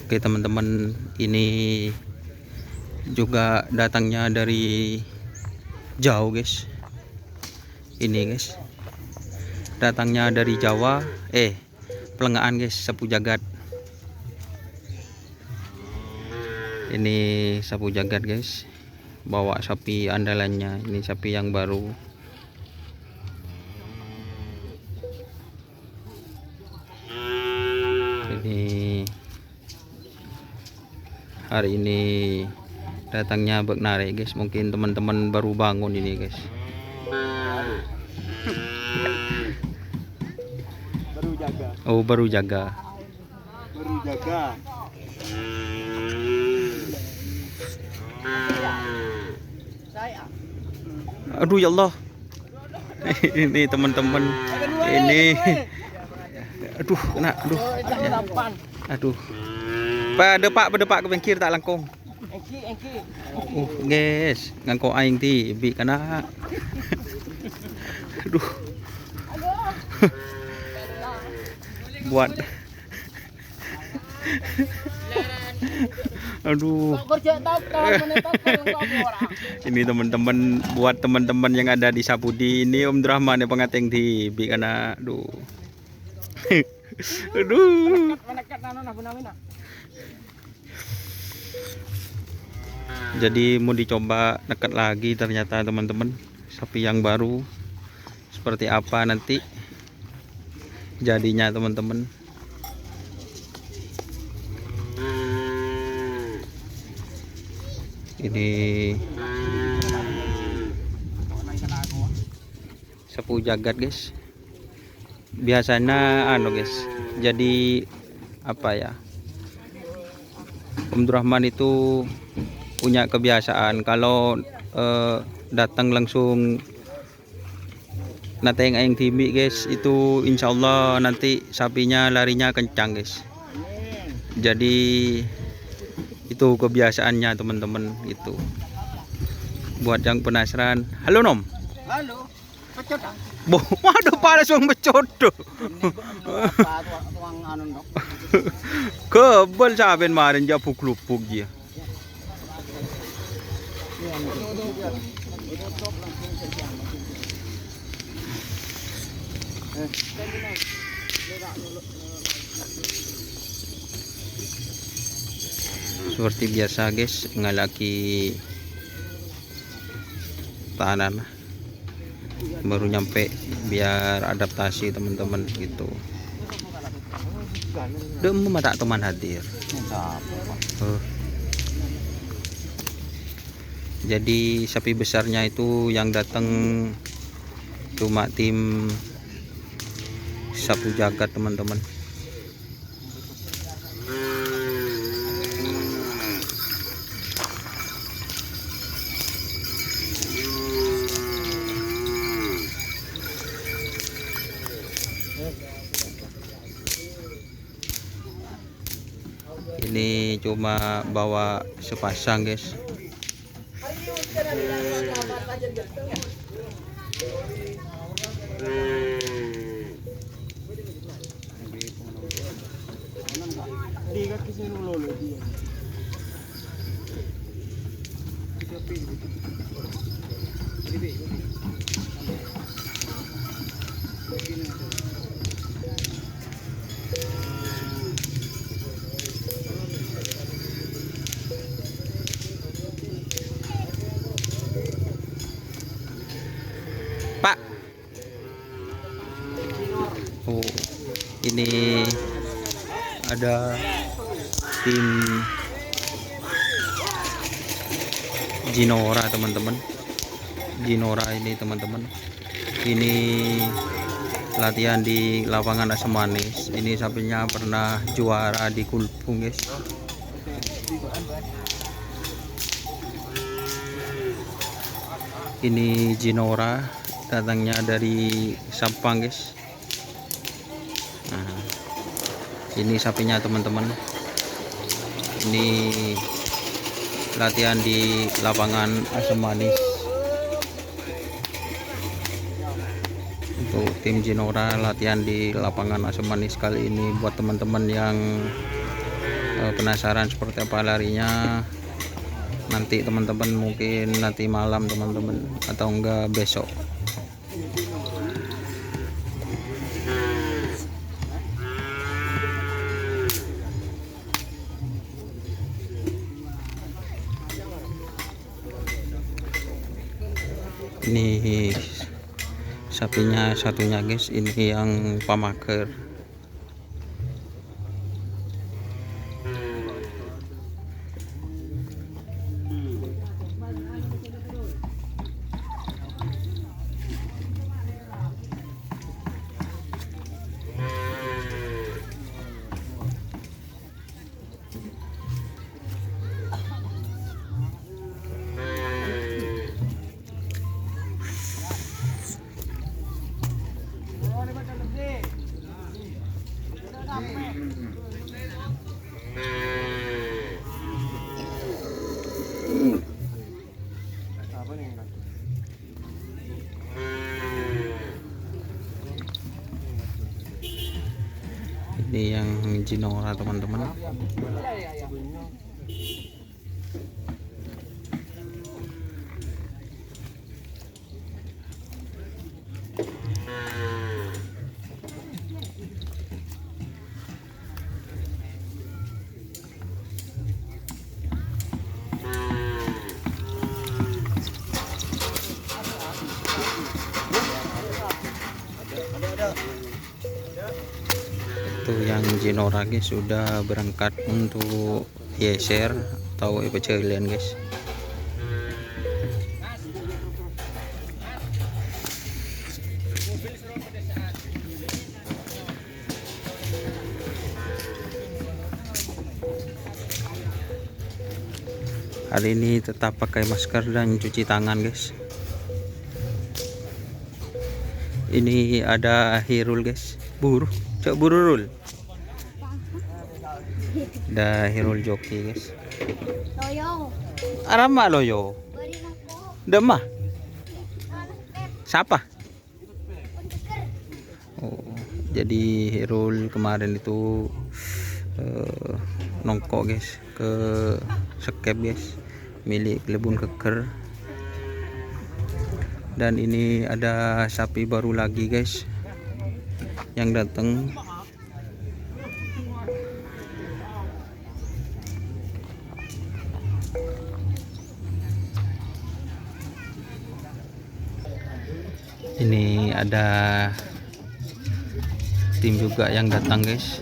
Oke teman-teman, ini juga datangnya dari jauh guys. Ini guys, datangnya dari Jawa. Pelengahan guys, sapu jagat. Ini sapu jagat guys, bawa sapi andalannya. Ini sapi yang baru. Ini hari ini datangnya Beknare guys. Mungkin teman-teman baru bangun ini guys. Baru jaga. Oh, baru jaga. Baru jaga. Aduh ya Allah. Ini teman-teman. Ini aduh kena, aduh. Pak berdepak ke bengkir tak langkung. Engki. Guys, ngangko aing ti bi kana. Aduh. Buat. Aduh. Ini teman-teman, buat teman-teman yang ada di Sapudi, ini Om Drahman yang pengateng di bi kana. Aduh. Aduh. Jadi mau dicoba dekat lagi ternyata teman-teman, sapi yang baru seperti apa nanti jadinya teman-teman. Ini sapu jagat guys. Biasanya guys, jadi apa ya, Om Drahman itu punya kebiasaan kalau datang langsung nateng aing tibi guys, itu insya Allah nanti sapinya larinya kencang guys. Jadi itu kebiasaannya teman-teman itu. Buat yang penasaran, halo Nom. Halo. Pecot. Waduh, panas wong becodo. Kebel saben marin japuk lupuk dia. Seperti biasa guys, ngalaki tahanan baru nyampe biar adaptasi teman-teman gitu. Demu mata teman hadir. Jadi sapi besarnya itu yang datang cuma tim sapu jagat teman-teman. Ini cuma bawa sepasang guys. Pak. Oh, ini ada tim Jinora teman-teman. Jinora ini teman-teman. Ini latihan di lapangan Asam Manis. Ini sapinya pernah juara di Kulpung guys. Ini Jinora, datangnya dari Sampang guys. Nah, ini sapinya teman-teman. Ini latihan di lapangan Asam Manis. Tuh, tim Jinora latihan di lapangan Asam Manis kali ini. Buat teman-teman yang penasaran seperti apa larinya, nanti teman-teman mungkin nanti malam teman-teman, atau enggak besok. Ini sapinya satunya guys, ini yang pamaker. Ini yang Jinora teman-teman. Itu yang Jinora guys sudah berangkat untuk yeser atau epecelian guys. Hari ini tetap pakai masker dan cuci tangan guys. Ini ada Hirul guys, buru, cok buru rul. Ada Hirul joki guys. Loyo, Arama loyo, beri nako, demah. anak Siapa? pendeker, Oh, jadi Hirul kemarin itu nongkok guys ke Sekep guys, milik Lebun Keker. Dan ini ada sapi baru lagi guys yang datang. Ini ada tim juga yang datang guys.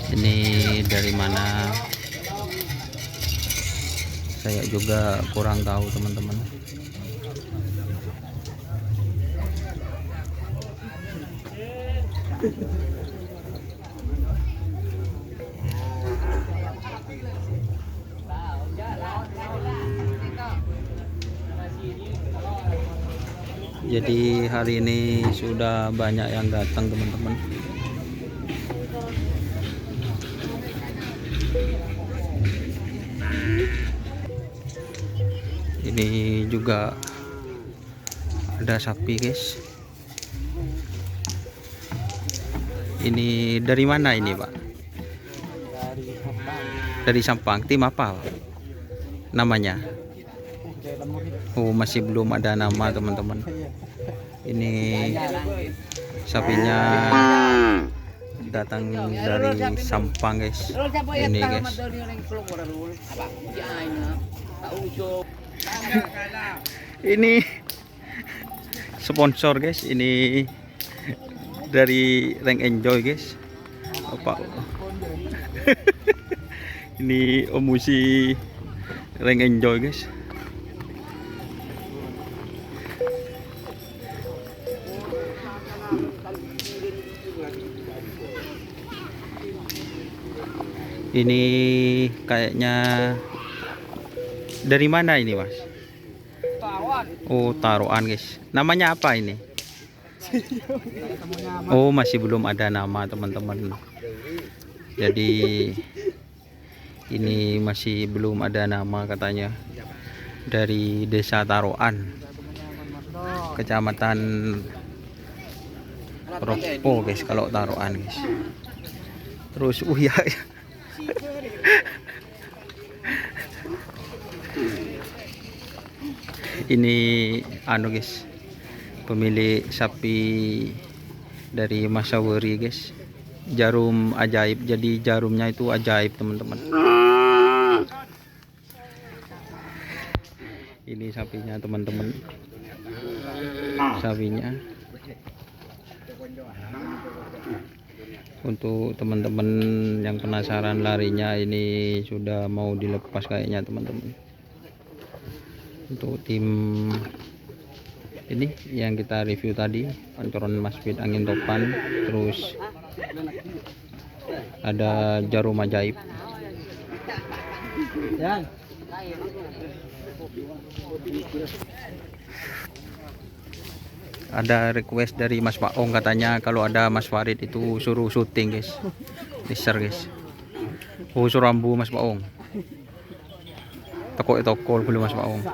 Ini dari mana saya juga kurang tahu teman-teman. Jadi hari ini sudah banyak yang datang teman-teman. Ini juga ada sapi guys. Ini dari mana ini Pak? Dari Sampang. Tim apa Pak? Namanya? Oh, masih belum ada nama teman-teman. Ini sapinya datang dari Sampang guys. Ini guys. Ini sponsor guys. Ini dari Rank Enjoy guys. Apa? Ini Omusi Rank Enjoy guys. Ini kayaknya dari mana ini Mas? Oh, taruhan guys. Namanya apa ini? Oh, masih belum ada nama teman-teman. Jadi Ini masih belum ada nama katanya. Dari Desa Taroan, Kecamatan Ropo guys, kalau Taroan guys. Terus ya. Ini anu guys, pemilik sapi dari Masaweri guys. Jarum ajaib, jadi jarumnya itu ajaib teman-teman. Ini sapinya teman-teman, sapinya. Untuk teman-teman yang penasaran larinya, ini sudah mau dilepas kayaknya teman-teman. Untuk tim ini yang kita review tadi, pancoran Masfit angin topan, terus ada jarum ajaib. Ada request dari Mas Paong, katanya kalau ada Mas Farid itu suruh syuting guys, teaser guys. Oh suruh rambu Mas Paong, toko belum Mas Paong.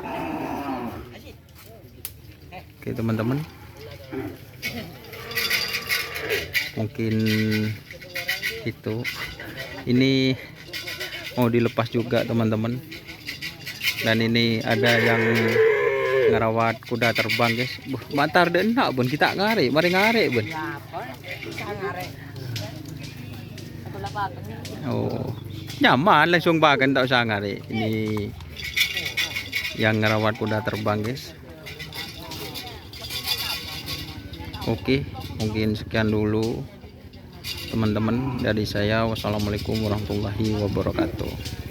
Oke teman-teman, mungkin itu ini mau dilepas juga teman-teman. Dan ini ada yang ngerawat kuda terbang guys. Matar dan nak bun kita mari ngarik bun. Oh nyaman langsung bahkan tak usah ngarik. Ini yang ngerawat kuda terbang guys. Oke, mungkin sekian dulu teman-teman dari saya. Wassalamualaikum warahmatullahi wabarakatuh.